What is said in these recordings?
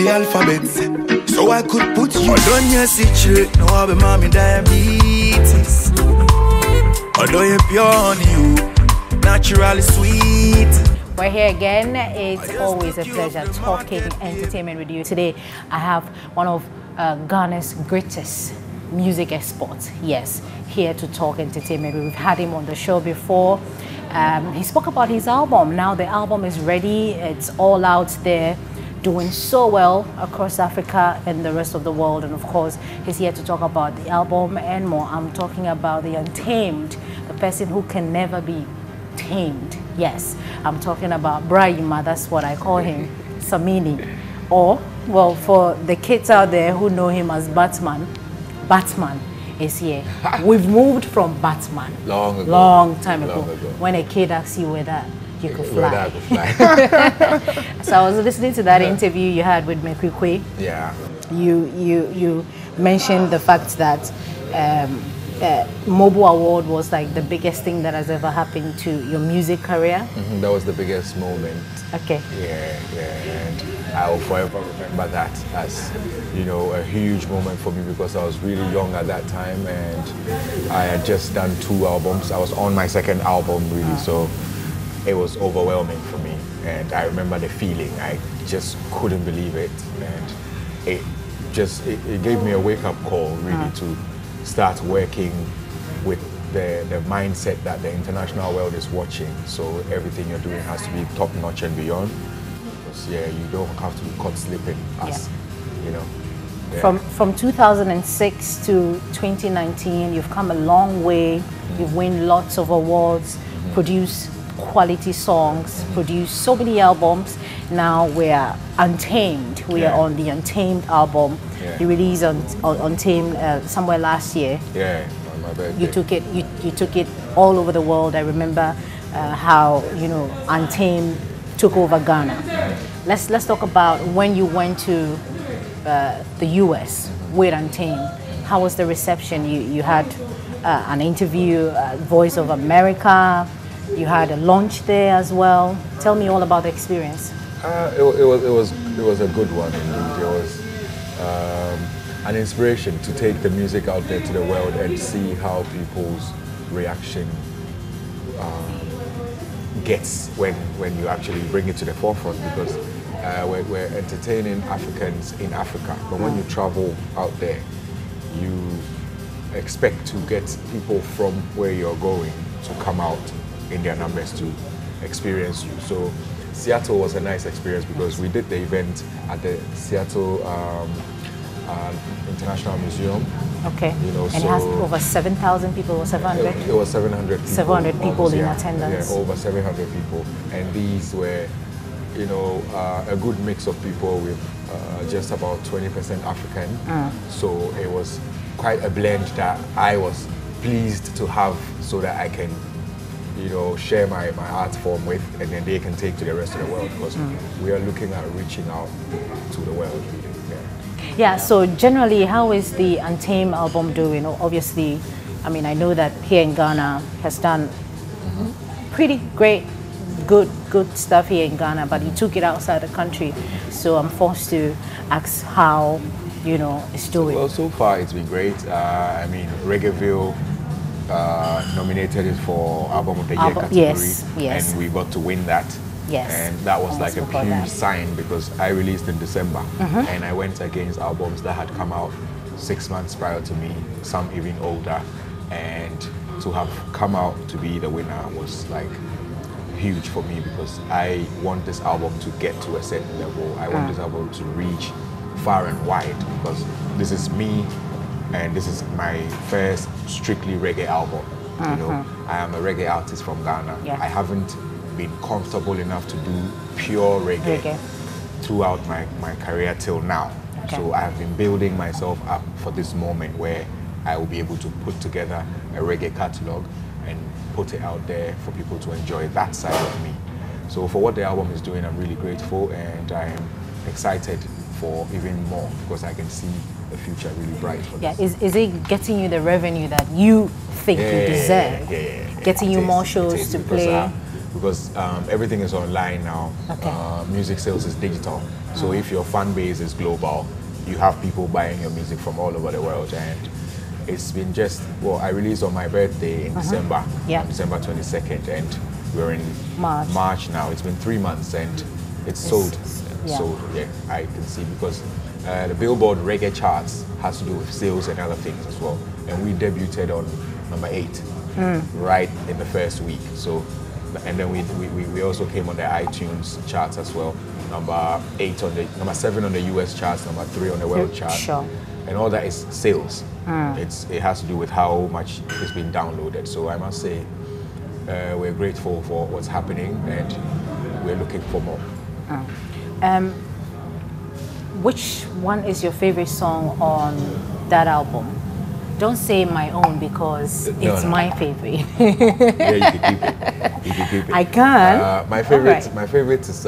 the alphabet, so I could put you on your secret. No, I be mommy diabetes. Although you're pure on you, naturally sweet. We're here again. It's always a pleasure talking entertainment with you. Today, I have one of Ghana's greatest music experts. Yes, here to talk entertainment. We've had him on the show before. He spoke about his album. Now the album is ready. It's all out there, doing so well across Africa and the rest of the world. And of course, he's here to talk about the album and more. I'm talking about the Untamed, the person who can never be tamed. Yes, I'm talking about Brahima. That's what I call him, Samini. Or, well, for the kids out there who know him as Batman, Batman is here. We've moved from Batman long time ago. When a kid asks you whether you could fly. So I was listening to that interview you had with Becky. Yeah. You mentioned the fact that Mobile Award was like the biggest thing that has ever happened to your music career. That was the biggest moment. Okay. Yeah, and I will forever remember that as, you know, a huge moment for me because I was really young at that time and I had just done 2 albums. I was on my 2nd album really, so it was overwhelming for me. And I remember the feeling. I just couldn't believe it, and it gave me a wake-up call really to start working with the mindset that the international world is watching. So everything you're doing has to be top-notch and beyond. Because, yeah, you don't have to be caught slipping as, you know. Yeah. From 2006 to 2019, you've come a long way. You've won lots of awards, produced quality songs, produced so many albums. Now we're Untamed. We are on the Untamed album. You released on Untamed somewhere last year. Yeah, on my birthday. You took it all over the world. I remember how, you know, Untamed took over Ghana. Let's talk about when you went to the US with Untamed. How was the reception? You had an interview, Voice of America. You had a launch there as well. Tell me all about the experience. It was a good one indeed. It was an inspiration to take the music out there to the world and see how people's reaction gets when you actually bring it to the forefront, because we're entertaining Africans in Africa, but when you travel out there, you expect to get people from where you're going to come out in their numbers to experience you. So Seattle was a nice experience because we did the event at the Seattle International Museum. Okay. You know, and so it has over 7,000 people or 700? It was 700 people. 700 people almost, in attendance. Yeah, over 700 people. And these were, you know, a good mix of people with just about 20% African. So it was quite a blend that I was pleased to have so that I can, you know, share my art form with, and then they can take to the rest of the world, because we are looking at reaching out to the world. Yeah, so generally, how is the Untamed album doing? Obviously, I mean, I know that here in Ghana has done pretty great, good stuff here in Ghana, but you took it outside the country. So I'm forced to ask how, you know, it's doing. Well, so far it's been great. I mean, Reggaeville nominated it for Album of the Year category, yes. and we got to win that. Yes. And that was like a huge sign, because I released in December and I went against albums that had come out 6 months prior to me, some even older, and to have come out to be the winner was like huge for me, because I want this album to get to a certain level. I want this album to reach far and wide, because this is me and this is my first strictly reggae album. You know, I am a reggae artist from Ghana. I haven't been comfortable enough to do pure reggae throughout my career till now. So I have been building myself up for this moment where I will be able to put together a reggae catalog and put it out there for people to enjoy that side of me. So for what the album is doing, I'm really grateful, and I'm excited for even more, because I can see the future really bright for this. Is it getting you the revenue that you think you deserve? Getting you more shows to play? Because everything is online now. Music sales is digital. So if your fan base is global, you have people buying your music from all over the world. And it's been just, well, I released on my birthday in December, on December 22nd, and we're in March now. It's been 3 months and it's sold. Sold, yeah, I can see, because the Billboard reggae charts has to do with sales and other things as well. And we debuted on number 8, right in the first week. So, and then we also came on the iTunes charts as well. Number 7 on the US charts, number 3 on the world chart. Sure. And all that is sales. It has to do with how much it's been downloaded. So I must say, we're grateful for what's happening, and we're looking for more. Which one is your favorite song on that album? Don't say my own, because it's my favorite. Yeah, you can keep it. You can keep it. I can. My favorite. My favorite is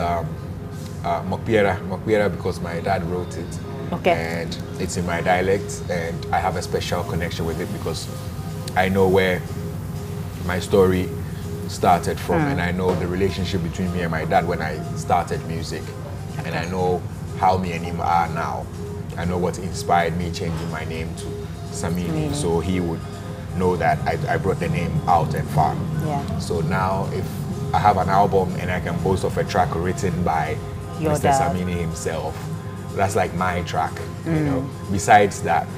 Mokbiera, because my dad wrote it. Okay. And it's in my dialect, and I have a special connection with it because I know where my story started from, and I know the relationship between me and my dad when I started music, and I know how me and him are now. I know what inspired me changing my name to Samini, so he would know that I brought the name out and far. Yeah. So now if I have an album and I can boast of a track written by Mr. Samini himself, that's like my track, you know. Besides that,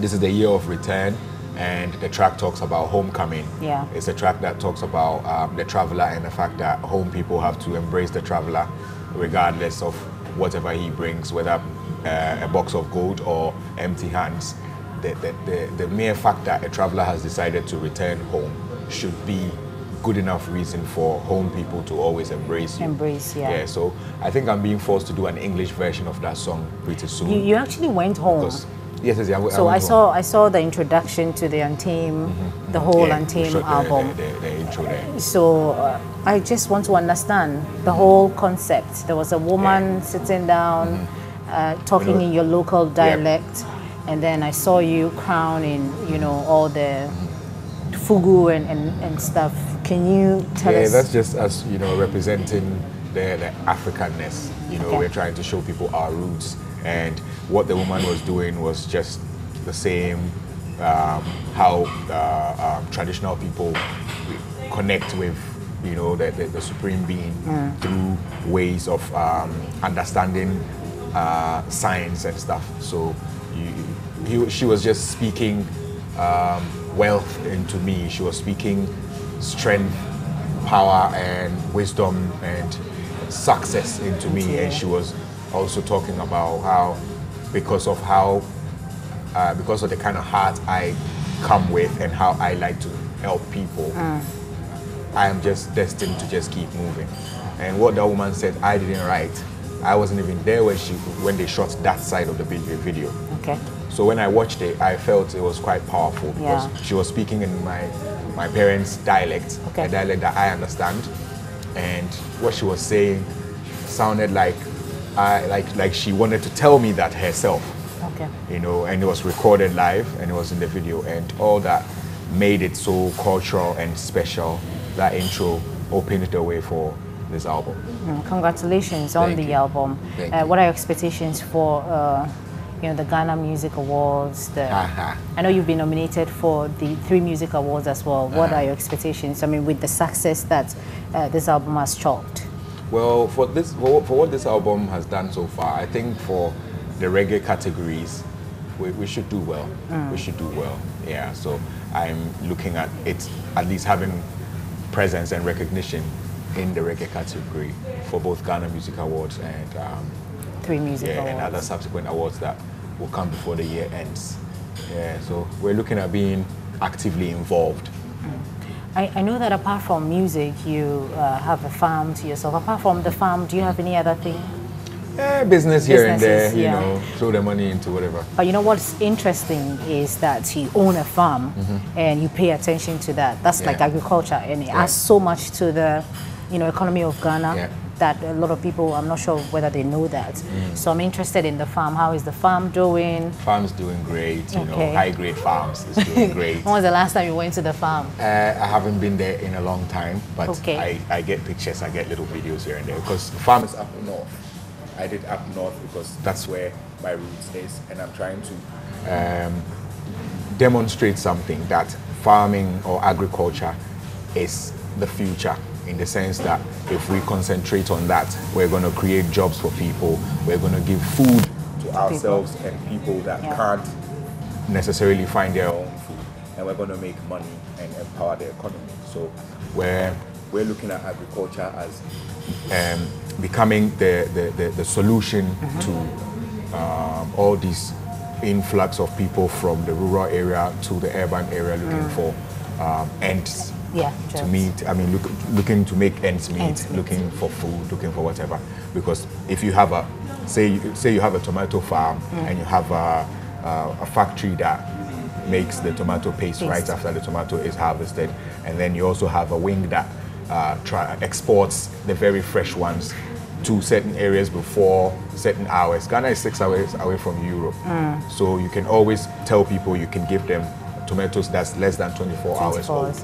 this is the year of return, and the track talks about homecoming. Yeah. It's a track that talks about the traveler and the fact that home people have to embrace the traveler regardless of whatever he brings, whether a box of gold or empty hands. The mere fact that a traveler has decided to return home should be good enough reason for home people to always embrace you. Yeah, so I think I'm being forced to do an English version of that song pretty soon. You actually went home. Yes, I saw the introduction to the Untamed, the whole Untamed album. The intro there. So I just want to understand the whole concept. There was a woman sitting down, talking in your local dialect, and then I saw you crowning, all the fugu and stuff. Can you tell us? Yeah, that's just us, representing the Africanness. We're trying to show people our roots, and what the woman was doing was just the same, how traditional people connect with, the Supreme Being through ways of understanding science and stuff. So she was just speaking wealth into me. She was speaking strength, power, and wisdom and success into me. And she was also talking about how, because of the kind of heart I come with and how I like to help people, I am just destined to just keep moving. And what that woman said, I didn't write. I wasn't even there when they shot that side of the video. Okay. So when I watched it, I felt it was quite powerful because she was speaking in my parents' dialect, a dialect that I understand, and what she was saying sounded like she wanted to tell me that herself. Okay. And it was recorded live and it was in the video, and all that made it so cultural and special. That intro opened the way for this album. Congratulations on the album. What are your expectations for the Ghana Music Awards? I know you've been nominated for the 3 music awards as well. What are your expectations? I mean, with the success that this album has chalked. Well, for what this album has done so far, I think for the reggae categories, we should do well. We should do well. Yeah. So I'm looking at it at least having presence and recognition in the reggae category for both Ghana Music Awards and 3 music awards. And other subsequent awards that will come before the year ends. Yeah, so we're looking at being actively involved. I know that apart from music, you have a farm to yourself. Apart from the farm, do you have any other thing? Business here and there, throw the money into whatever. But what's interesting is that you own a farm and you pay attention to that. That's like agriculture, and it adds so much to the economy of Ghana that a lot of people, I'm not sure whether they know that. So I'm interested in the farm. How is the farm doing? Farm's doing great, high grade farms is doing great. When was the last time you went to the farm? I haven't been there in a long time, but I get pictures, I get little videos here and there, because the farm is up north. I did up north because that's where my roots is, and I'm trying to demonstrate something that farming or agriculture is the future, in the sense that if we concentrate on that, we're going to create jobs for people, we're going to give food to ourselves and people that can't necessarily find their own food, and we're going to make money and empower the economy. So we're looking at agriculture as becoming the solution to all these influx of people from the rural area to the urban area looking for ends to meet. I mean, looking to make ends meet, looking for food, looking for whatever. Because if you have say you have a tomato farm and you have a factory that makes the tomato paste right after the tomato is harvested, and then you also have a wing that exports the very fresh ones to certain areas before certain hours. Ghana is 6 hours away from Europe, so you can always tell people you can give them tomatoes that's less than 24 hours old.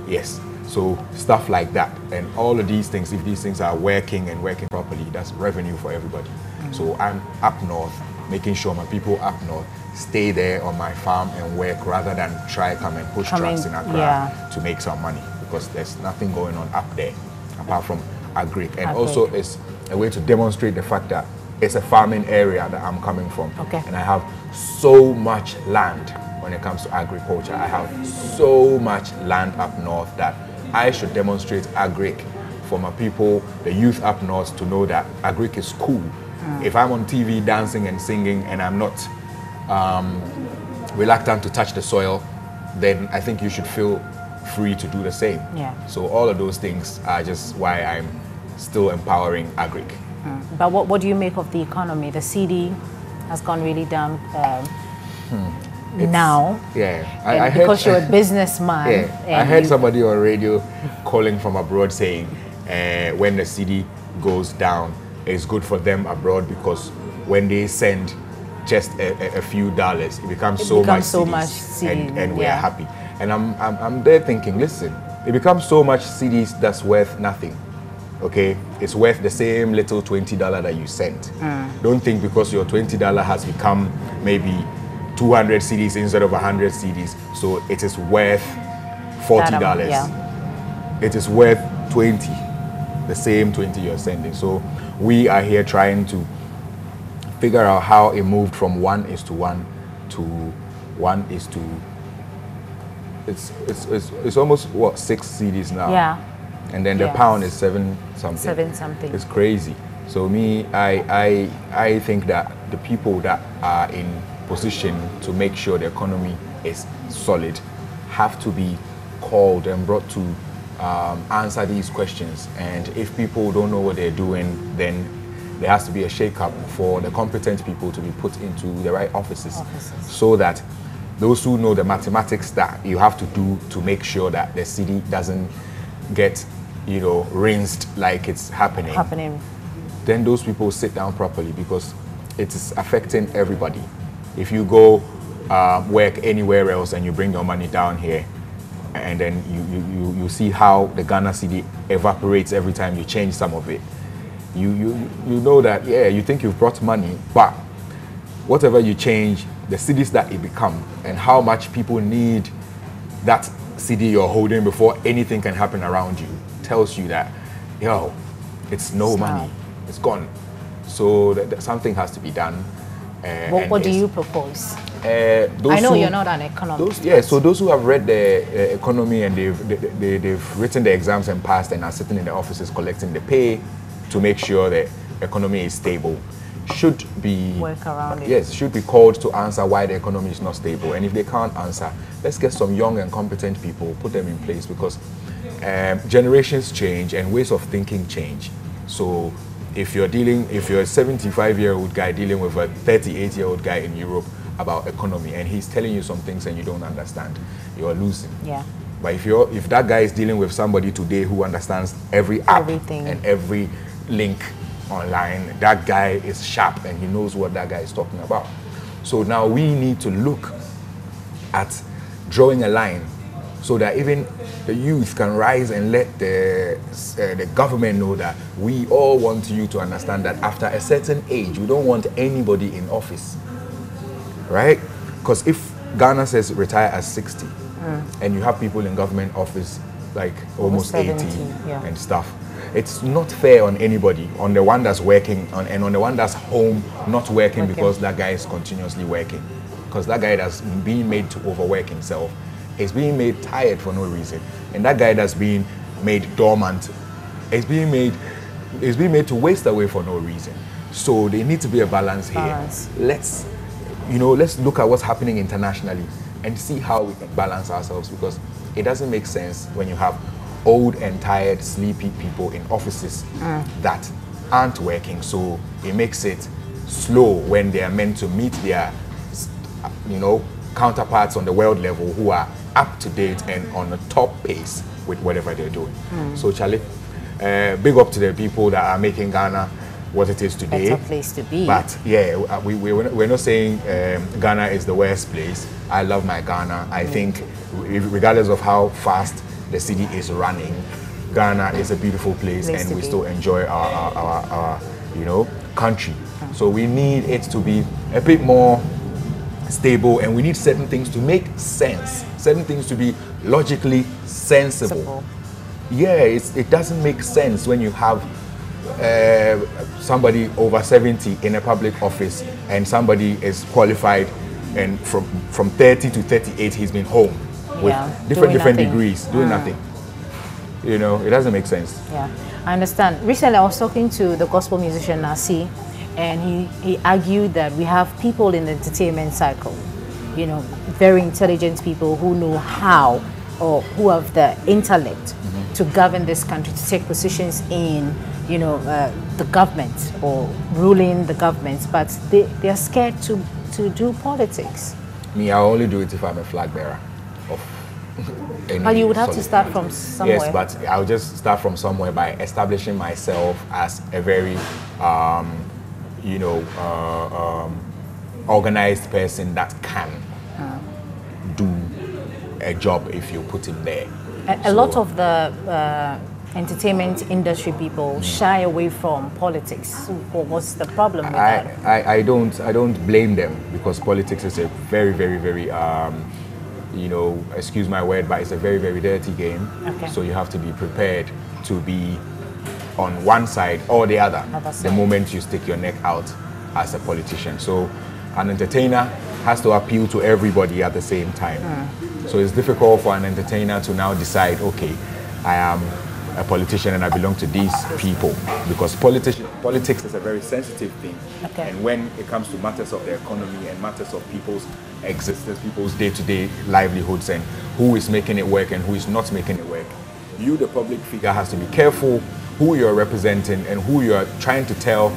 Yes, so stuff like that, and all of these things, if these things are working and working properly, that's revenue for everybody. So I'm up north, making sure my people up north stay there on my farm and work rather than come and push trucks in Accra to make some money, because there's nothing going on up there apart from agric. And also it's a way to demonstrate the fact that it's a farming area that I'm coming from, and I have so much land when it comes to agriculture. I have so much land up north that I should demonstrate agric for my people, the youth up north, to know that agric is cool. If I'm on TV dancing and singing and I'm not reluctant to touch the soil, then I think you should feel free to do the same. So all of those things are just why I'm still empowering agric. But what do you make of the economy? The CD has gone really down now. I heard, because you're a businessman. I heard somebody on radio calling from abroad saying when the CD goes down, it's good for them abroad, because when they send just a few dollars, it becomes so much CDs, and we're happy. And I'm there thinking, listen, it becomes so much CDs that's worth nothing. Okay, it's worth the same little $20 that you sent. Don't think because your $20 has become maybe 200 CDs instead of 100 CDs, so it is worth $40. It is worth 20, the same 20 you're sending. So we are here trying to figure out how it moved from 1:1 to 1:. It's almost what, 6 CDs now. And then the pound is 7 something. It's crazy. So I think that the people that are in position to make sure the economy is solid have to be called and brought to answer these questions. And if people don't know what they're doing, then there has to be a shake-up for the competent people to be put into the right offices, so that those who know the mathematics that you have to do to make sure that the city doesn't get, rinsed like it's happening, then those people sit down properly, because it is affecting everybody. If you go work anywhere else and you bring your money down here, and then you see how the Ghana cedi evaporates every time you change some of it, you know that, you think you've brought money, but whatever you change, the cedis that it become, and how much people need that cedi you're holding before anything can happen around you, tells you that, it's no money, it's gone. So something has to be done. What do you propose? I know you're not an economist. So those who have read the economy and they've written the exams and passed and are sitting in the offices collecting the pay to make sure the economy is stable, should be work around it. Yes, should be called to answer why the economy is not stable. And if they can't answer, let's get some young and competent people, put them in place, because generations change and ways of thinking change. So if you're a 75-year-old guy dealing with a 38-year-old guy in Europe about economy, and he's telling you some things and you don't understand, you're losing. But if that guy is dealing with somebody today who understands every app and every link online, that guy is sharp and he knows what that guy is talking about. So now we need to look at drawing a line so that even the youth can rise and let the government know that we all want you to understand that after a certain age, we don't want anybody in office, right? Because if Ghana says retire at 60, and you have people in government office like almost 80 and stuff, it's not fair on anybody, on the one that's working and on the one that's home not working because that guy is continuously working. Because that guy that's being made to overwork himself is being made tired for no reason. And that guy that's being made dormant is being made to waste away for no reason. So there needs to be a balance here. Let's look at what's happening internationally and see how we can balance ourselves, because it doesn't make sense when you have old and tired, sleepy people in offices that aren't working. So it makes it slow when they are meant to meet their, counterparts on the world level who are up to date and on the top pace with whatever they're doing. So Charlie, big up to the people that are making Ghana what it is today. Better place to be. But yeah, we're not saying Ghana is the worst place. I love my Ghana. I think regardless of how fast the city is running, Ghana is a beautiful place and we still enjoy our country. So we need it to be a bit more stable, and we need certain things to make sense, certain things to be logically sensible. Yeah, it doesn't make sense when you have somebody over 70 in a public office and somebody is qualified and from 30 to 38 he's been home with different degrees doing nothing. It doesn't make sense. Yeah, I understand. Recently I was talking to the gospel musician Nasi, and he argued that we have people in the entertainment cycle, very intelligent people who know how, or who have the intellect to govern this country, to take positions in the government or ruling the government, but they are scared to do politics. Me, I'll only do it if I'm a flag bearer of any. But you would have to start from somewhere. Yes, but I'll just start from somewhere by establishing myself as a very organized person that can do a job if you put him there. A lot of the entertainment industry people shy away from politics. What's the problem with that? I don't blame them, because politics is a very, very, very excuse my word, but it's a very, very dirty game. So you have to be prepared to be on one side or the other the moment you stick your neck out as a politician. So an entertainer has to appeal to everybody at the same time. So it's difficult for an entertainer to now decide, okay, I am a politician and I belong to these people, because politics is a very sensitive thing. And when it comes to matters of the economy and matters of people's existence, people's day-to-day livelihoods, and who is making it work and who is not making it work, you, the public figure, has to be careful who you're representing and who you're trying to tell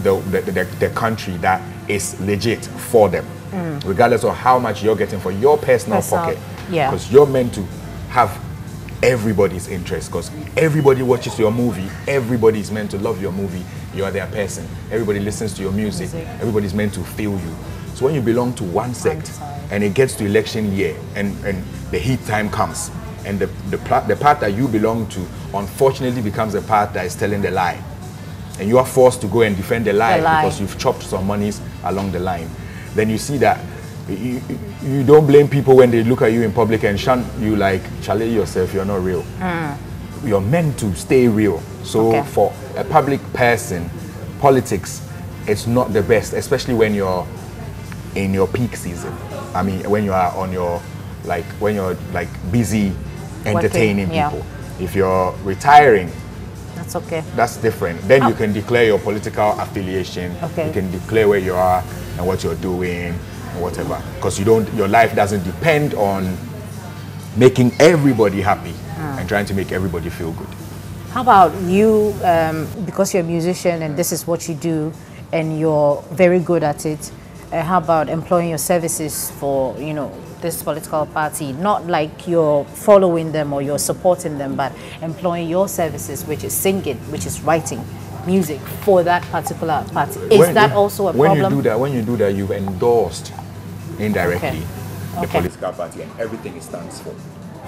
the country that is legit for them, regardless of how much you're getting for your personal pocket. Because you're meant to have everybody's interest, because everybody watches your movie, everybody is meant to love your movie, you're their person, everybody listens to your music, everybody's meant to feel you. So when you belong to one sect and it gets to election year and the heat time comes, and the part that you belong to unfortunately becomes a part that is telling the lie, and you are forced to go and defend the lie because you've chopped some monies along the line, then you see that you don't blame people when they look at you in public and shun you like, Charlie, yourself, you're not real. You're meant to stay real. So for a public person, politics, it's not the best, especially when you're in your peak season. I mean, when you are on your, when you're busy entertaining people. If you're retiring, that's okay. That's different. Then you can declare your political affiliation. You can declare where you are and what you're doing and whatever. Because your life doesn't depend on making everybody happy and trying to make everybody feel good. How about you, because you're a musician and this is what you do and you're very good at it, how about employing your services for, this political party? Not like you're following them or you're supporting them, but employing your services, which is singing, which is writing music for that particular party. Is that also a problem? When you do that, you've endorsed indirectly the political party and everything it stands for.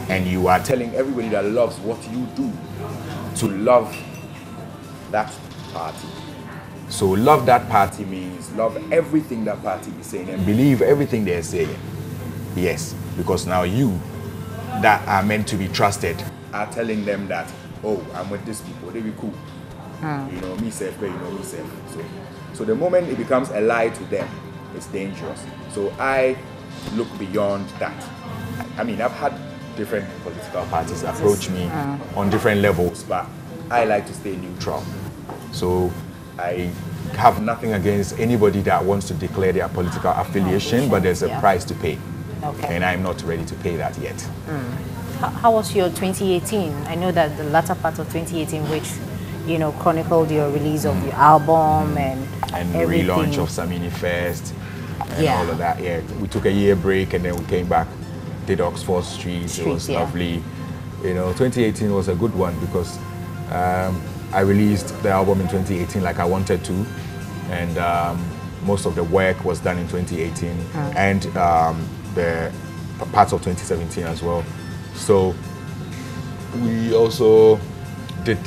and you are telling everybody that loves what you do to love that party. So love that party means love everything that party is saying and believe everything they're saying. Yes, because now you that are meant to be trusted are telling them that, oh, I'm with these people, they be cool. You know, me safe, you know, me safe. So the moment it becomes a lie to them, it's dangerous. So I look beyond that. I mean, I've had different political parties approach me on different levels, but I like to stay neutral. So I have nothing against anybody that wants to declare their political affiliation, but there's a price to pay. Okay. And I'm not ready to pay that yet. How was your 2018? I know that the latter part of 2018, which, you know, chronicled your release of your album and everything. Relaunch of Samini Fest and all of that. Yeah, we took a year break and then we came back, did Oxford Street. It was lovely. You know, 2018 was a good one because I released the album in 2018 like I wanted to, and most of the work was done in 2018 and the parts of 2017 as well. So we also did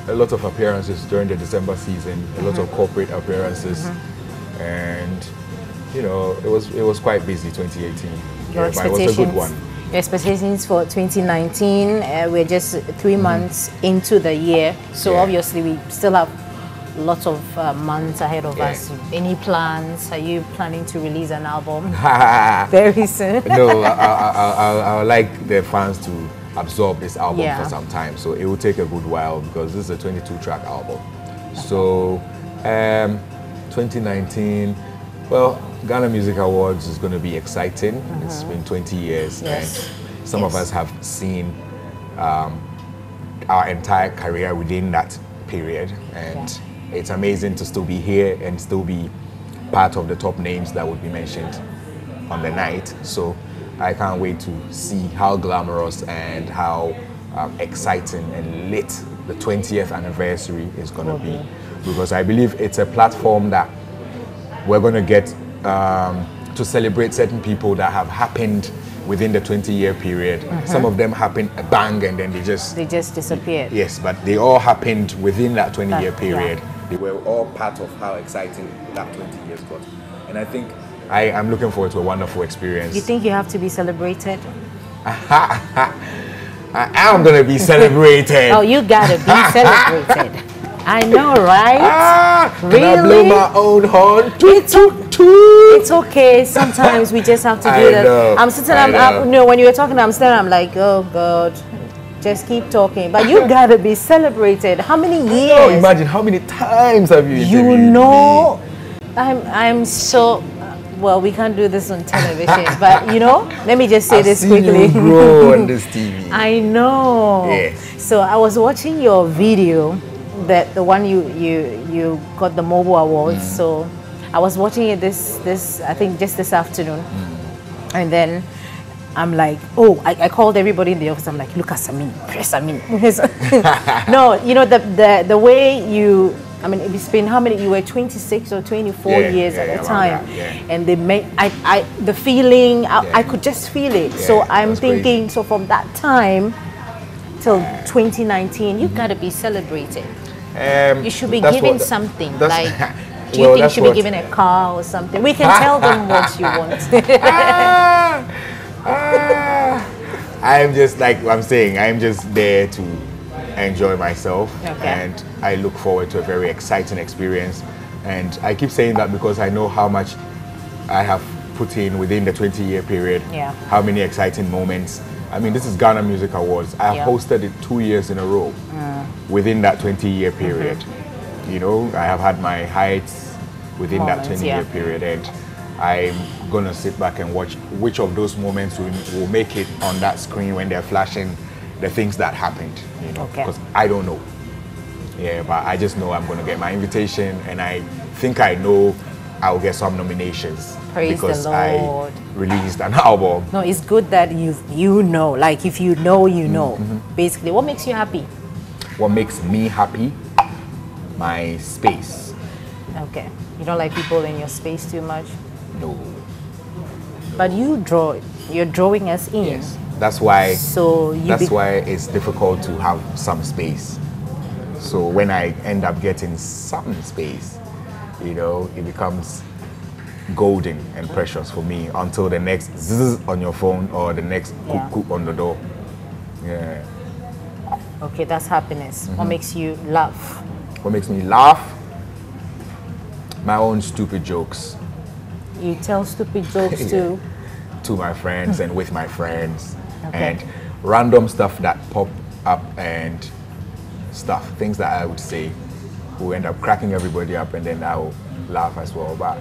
a lot of appearances during the December season, a lot of corporate appearances, and you know, it was quite busy 2018. Your but it was a good one. Your expectations for 2019, we're just 3 months into the year, so obviously we still have lots of months ahead of us. Any plans? Are you planning to release an album very soon? No, I would like the fans to absorb this album for some time, so it will take a good while because this is a 22-track album. So 2019, well, Ghana Music Awards is going to be exciting. It's been 20 years and some of us have seen our entire career within that period, and it's amazing to still be here and still be part of the top names that would be mentioned on the night. So I can't wait to see how glamorous and how exciting and lit the 20th anniversary is going to be, because I believe it's a platform that we're going to get to celebrate certain people that have happened within the 20-year period. Some of them happened a bang and then they just disappeared. Yes, but they all happened within that 20-year period. They were all part of how exciting that 20 years got. And I think I'm looking forward to a wonderful experience. You think you have to be celebrated? I am going to be celebrated. Oh, you got to be celebrated. I know, right? Really? Can I blow my own horn? It's okay. Sometimes we just have to do that. Know, I'm sitting, no, when you were talking, I'm like, oh God, just keep talking. But you gotta be celebrated. How many years? Oh, imagine how many times have you interviewed You know, me? I'm so. Well, we can't do this on television, but you know, let me just say this quickly. You grow on this TV. I know. Yes. So I was watching your video. That the one you got the mobile awards. So I was watching it this I think just this afternoon, and then I'm like, oh, I called everybody in the office. I'm like, look at Samin, press Samin. No, you know the way you. I mean, it's been how many? You were 26 or 24 years at the time, and they made the feeling. I could just feel it. So I'm thinking. Crazy. So from that time till 2019, you gotta be celebrated. You should be given something. Like, do you think you should be given a car or something? We can tell them what you want. I'm just, like I'm saying, I'm just there to enjoy myself, and I look forward to a very exciting experience. And I keep saying that because I know how much I have put in within the 20-year period, how many exciting moments. I mean, this is Ghana Music Awards. I have hosted it 2 years in a row within that 20-year period. You know, I have had my heights within that 20-year period, and I'm going to sit back and watch which of those moments will make it on that screen when they're flashing the things that happened, you know, because I don't know. Yeah, but I just know I'm going to get my invitation, and I think I know I'll get some nominations. Praise because the Lord. I released an album. No, it's good that you know. Like, if you know, you know. Basically, what makes you happy? What makes me happy? My space. Okay. You don't like people in your space too much? No. But you draw. You're drawing us in. Yes. That's why. So that's why it's difficult to have some space. So when I end up getting some space, you know, it becomes golden and precious for me until the next zzz on your phone or the next cook on the door. Yeah. Okay, that's happiness. What makes you laugh? What makes me laugh? My own stupid jokes. You tell stupid jokes too? To my friends and with my friends. And random stuff that pop up and stuff, things that I would say will end up cracking everybody up, and then I will laugh as well. But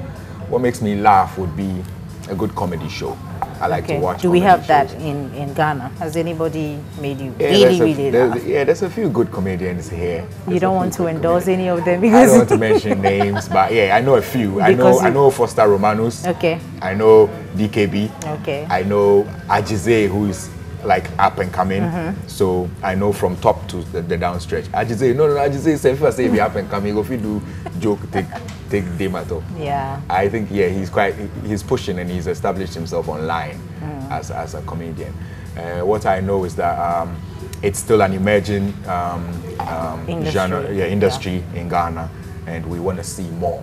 what makes me laugh would be a good comedy show. I like to watch. Do we have that shows. in Ghana? Has anybody made you really laugh? There's a few good comedians here. You don't want to endorse any of them I because don't want to mention names, but yeah, I know a few. I know Foster Romanus. Okay. I know DKB. Okay. I know Ajize, who is like up and coming. So I know from top to the down stretch. Ajize, no, Ajize is if I say be up and coming, if you do joke, take Demato. Yeah. I think he's pushing and he's established himself online as a comedian. What I know is that it's still an emerging industry in Ghana, and we want to see more.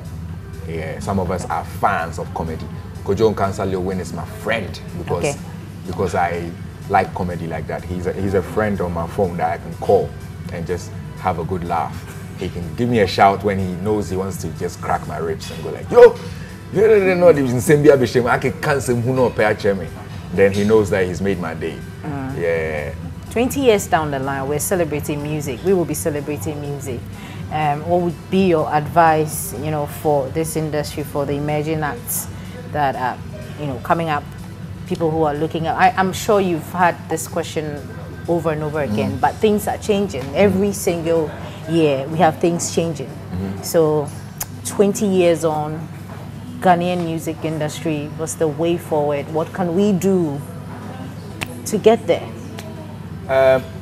Yeah, some of us are fans of comedy. Kojo Nkansalio Win is my friend because I like comedy like that. He's a friend on my phone that I can call and just have a good laugh. He can give me a shout when he knows he wants to just crack my ribs and go like, yo, then he knows that he's made my day. Yeah. 20 years down the line, we're celebrating music. We will be celebrating music. What would be your advice, you know, for this industry, for the emerging acts that are, you know, coming up, people who are looking at? I'm sure you've had this question over and over again, but things are changing. Every single year, we have things changing. So, 20 years on, Ghanaian music industry, what's the way forward? What can we do to get there?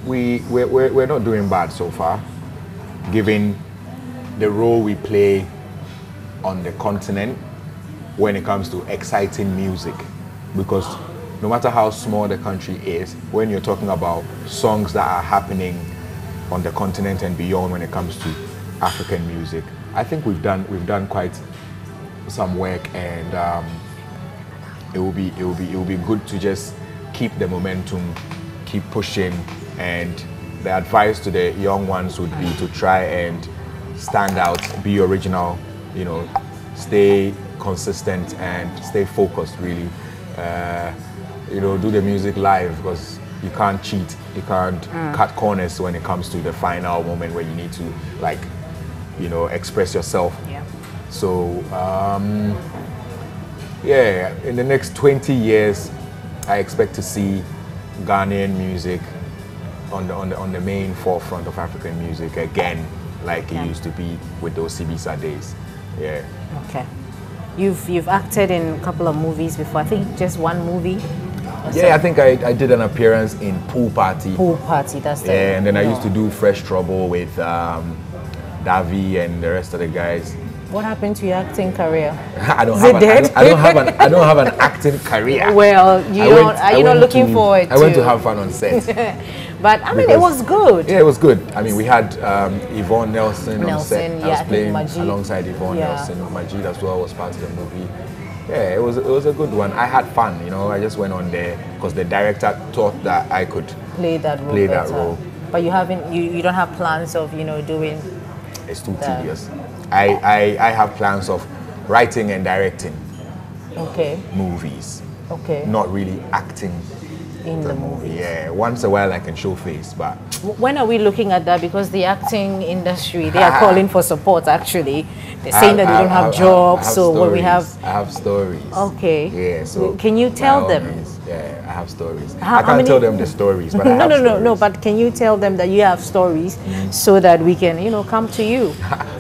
We're not doing bad so far, given the role we play on the continent when it comes to exciting music. Because no matter how small the country is, when you're talking about songs that are happening on the continent and beyond when it comes to African music, I think we've done quite some work, and it will be good to just keep the momentum, keep pushing. And the advice to the young ones would be to try and stand out, be original, you know, stay consistent and stay focused, really. You know, do the music live, because you can't cheat, you can't cut corners when it comes to the final moment where you need to, like, you know, express yourself. So yeah, in the next 20 years, I expect to see Ghanaian music on the main forefront of African music again, like it used to be with those Sibisa days. Yeah. Okay. You've acted in a couple of movies before. I think just one movie. Yeah, I think I did an appearance in Pool Party. Pool Party, that's the. Yeah, and then I used to do Fresh Trouble with Davi and the rest of the guys. What happened to your acting career? I don't have an acting career. Well, are you not looking forward to? I went to have fun on set. But I mean, it was good. Yeah, it was good. I mean, we had Yvonne Nelson on set. I was playing Majid. alongside Yvonne Nelson. Majid as well was part of the movie. Yeah, it was a good one. I had fun, you know. I just went on there because the director thought that I could play that role. But you don't have plans of, you know, doing. It's too tedious. I have plans of writing and directing. Movies. Not really acting in the movie. Yeah, once a while I can show face, but when are we looking at that? Because the acting industry, they are calling for support. Actually, they're saying that they don't have jobs. So when we have, I have stories. Okay. Yeah. So can you tell them? Yeah, I have stories. I can't tell them the stories, but no. But can you tell them that you have stories so that we can, you know, come to you?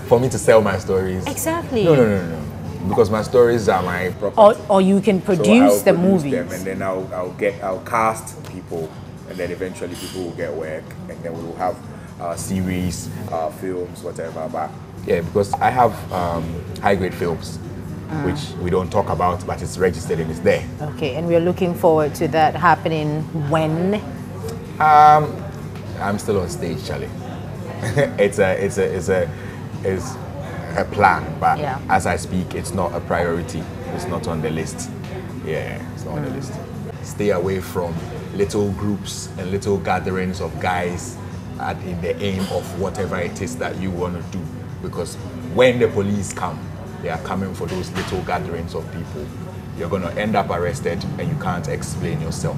For me to sell my stories. Exactly. No. Because my stories are my property. Or you can produce the movies. Them, and then I'll cast people, and then eventually people will get work, and then we will have series, films, whatever. But yeah, because I have high grade films which we don't talk about, but it's registered and it's there. Okay, and we're looking forward to that happening when? I'm still on stage, Charlie. It's a plan, but yeah. as I speak, it's not a priority. It's not on the list. Yeah, it's not on the list. Stay away from little groups and little gatherings of guys in the aim of whatever it is that you want to do. Because when the police come, they are coming for those little gatherings of people. You're going to end up arrested and you can't explain yourself.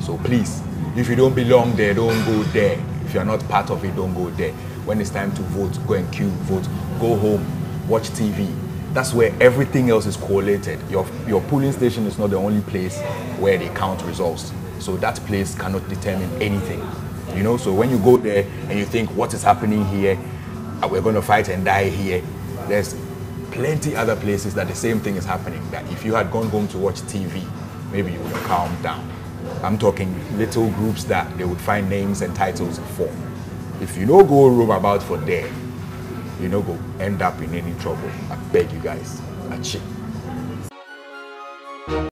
So please, if you don't belong there, don't go there. If you're not part of it, don't go there. When it's time to vote, go and queue, vote. Go home, watch TV. That's where everything else is collated. Your polling station is not the only place where they count results. So that place cannot determine anything. You know, so when you go there and you think, what is happening here? We're going to fight and die here. There's plenty other places that the same thing is happening. That if you had gone home to watch TV, maybe you would have calmed down. I'm talking little groups that they would find names and titles for. If you don't go roam about for there, you know, go end up in any trouble. I beg you guys. Achie.